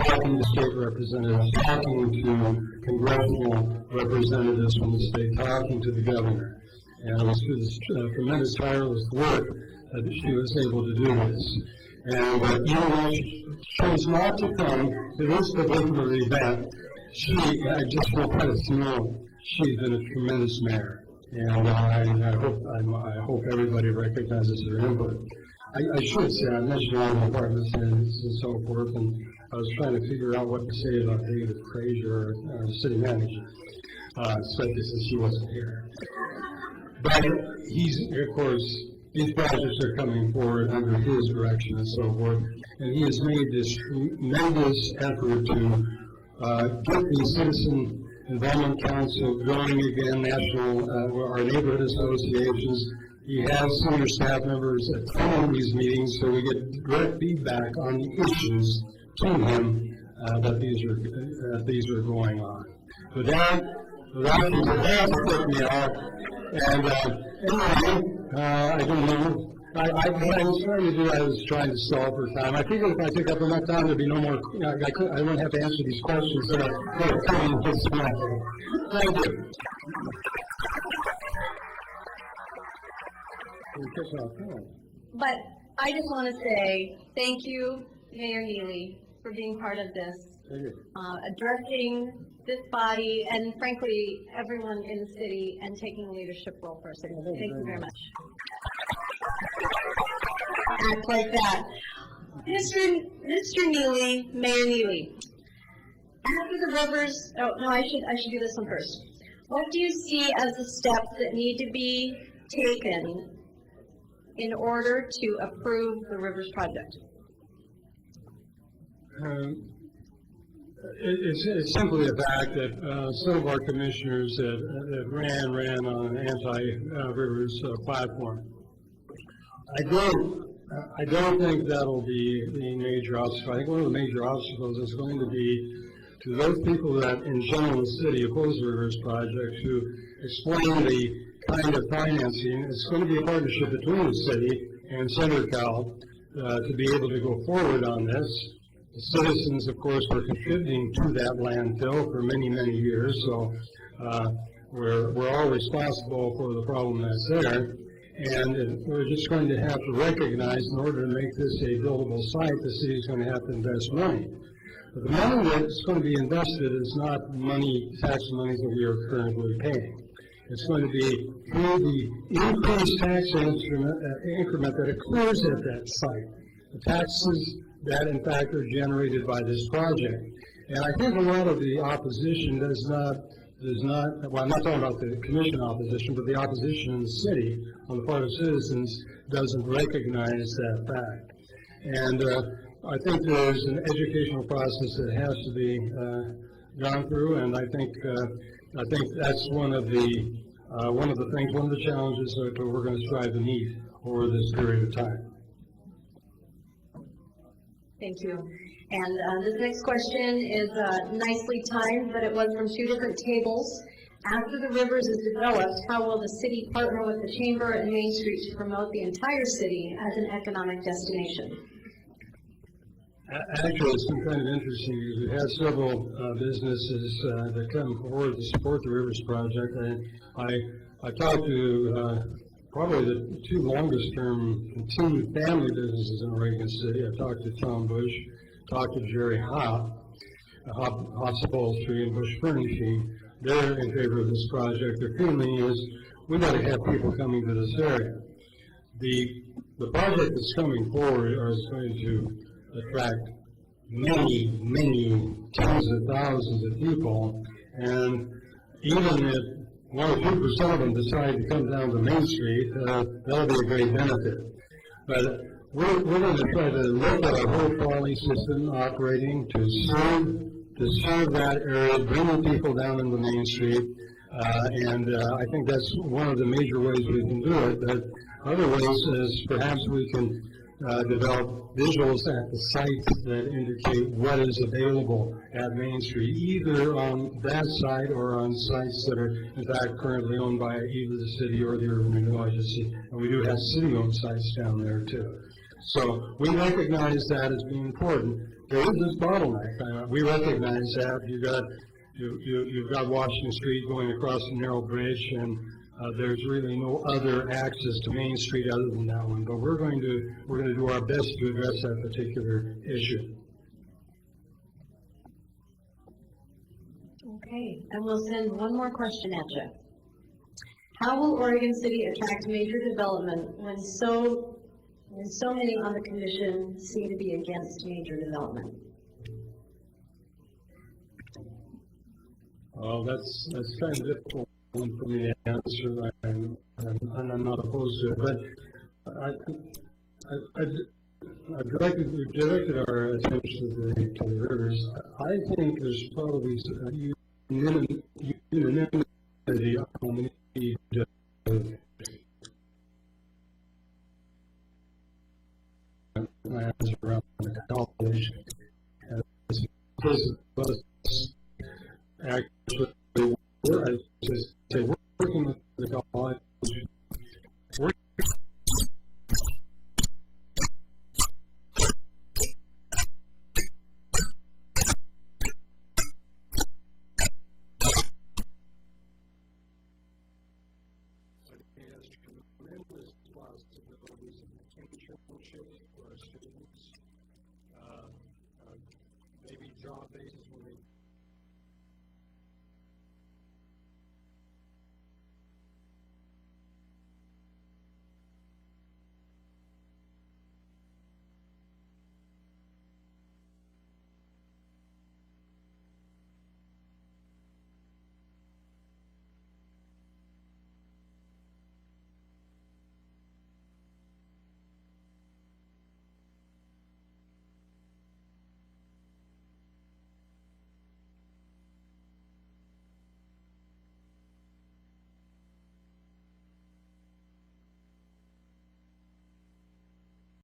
Talking to state representatives, talking to congressional representatives from the state, talking to the governor. And it was through this tremendous tireless work that she was able to do this. And even though she chose not to come to this particular event, I just want to know she's been a tremendous mayor. And I hope everybody recognizes her input. I should say, I mentioned all the departments and so forth, and I was trying to figure out what to say about David Frazier, our city manager, especially since he wasn't here. But of course, these projects are coming forward under his direction and so forth, and he has made this tremendous effort to get the Citizen Involvement Council going again, our neighborhood associations. He has senior staff members attending these meetings, so we get direct feedback on the issues to him that these are going on. So that put me off. And anyway, I don't know. What I was trying to do, I was trying to solve for time. I figured if I took up enough time, there'd be no more, I wouldn't have to answer these questions that are coming this morning. Thank you. But I just want to say thank you, Mayor Neely, for being part of this, Thank you. addressing this body and frankly, everyone in the city and taking a leadership role for our city. Thank you very much. Act like that. Mr. Neely, Mayor Neely, after the rivers, oh, no, I should do this one first. What do you see as the steps that need to be taken in order to approve the Rivers project? It's simply the fact that some of our commissioners that ran on an anti-rivers platform. I don't think that'll be the major obstacle. I think one of the major obstacles is going to be to those people that in general in the city oppose the Rivers project to explain the kind of financing. It's going to be a partnership between the city and CenterCal to be able to go forward on this. The citizens, of course, were contributing to that landfill for many, many years, so we're all responsible for the problem that's there. And we're just going to have to recognize, in order to make this a buildable site, the city is going to have to invest money. But the money that's going to be invested is not money, tax money that we are currently paying. It's going to be through the increased tax increment that occurs at that site. The taxes that, in fact, are generated by this project. And I think a lot of the opposition does not, well, I'm not talking about the commission opposition, but the opposition in the city on the part of citizens doesn't recognize that fact. And I think there's an educational process that has to be gone through, and I think that's one of the challenges that we're going to strive to meet over this period of time. Thank you. And this next question is nicely timed, but it was from two different tables. After the Rivers is developed, how will the city partner with the Chamber and Main Street to promote the entire city as an economic destination? Actually, it's been kind of interesting because we've had several businesses that come forward to support the Rivers project. I talked to probably the two longest-term continued family businesses in Oregon City. I talked to Tom Bush, talked to Jerry Hopp, Hopp's Upholstery and Bush Furnishing. They're in favor of this project. Their feeling is we've got to have people coming to this area. The project that's coming forward is going to attract many, many tens of thousands of people, and even if 1 or 2% of them decide to come down to Main Street, that'll be a great benefit. But we're going to try to look at our whole trolley system operating to serve that area, bringing people down into Main Street, and I think that's one of the major ways we can do it. But other ways is perhaps we can develop visuals at the sites that indicate what is available at Main Street, either on that site or on sites that are in fact currently owned by either the city or the urban renewal agency. And we do have city-owned sites down there too. So we recognize that as being important. There is this bottleneck. We recognize that. You've got Washington Street going across the narrow bridge, and there's really no other access to Main Street other than that one. But we're going to do our best to address that particular issue. Okay, and we'll send one more question at you. How will Oregon City attract major development when so many on the commission seem to be against major development? Well, that's kind of difficult one for me to answer, and I'm not opposed to it. But we've directed our attention to the rivers. I think there's probably unanimity on the need of plans around the college. As opposed to us we're, we're working with the college. We're has tremendous responsibilities and internships for our students, maybe job-based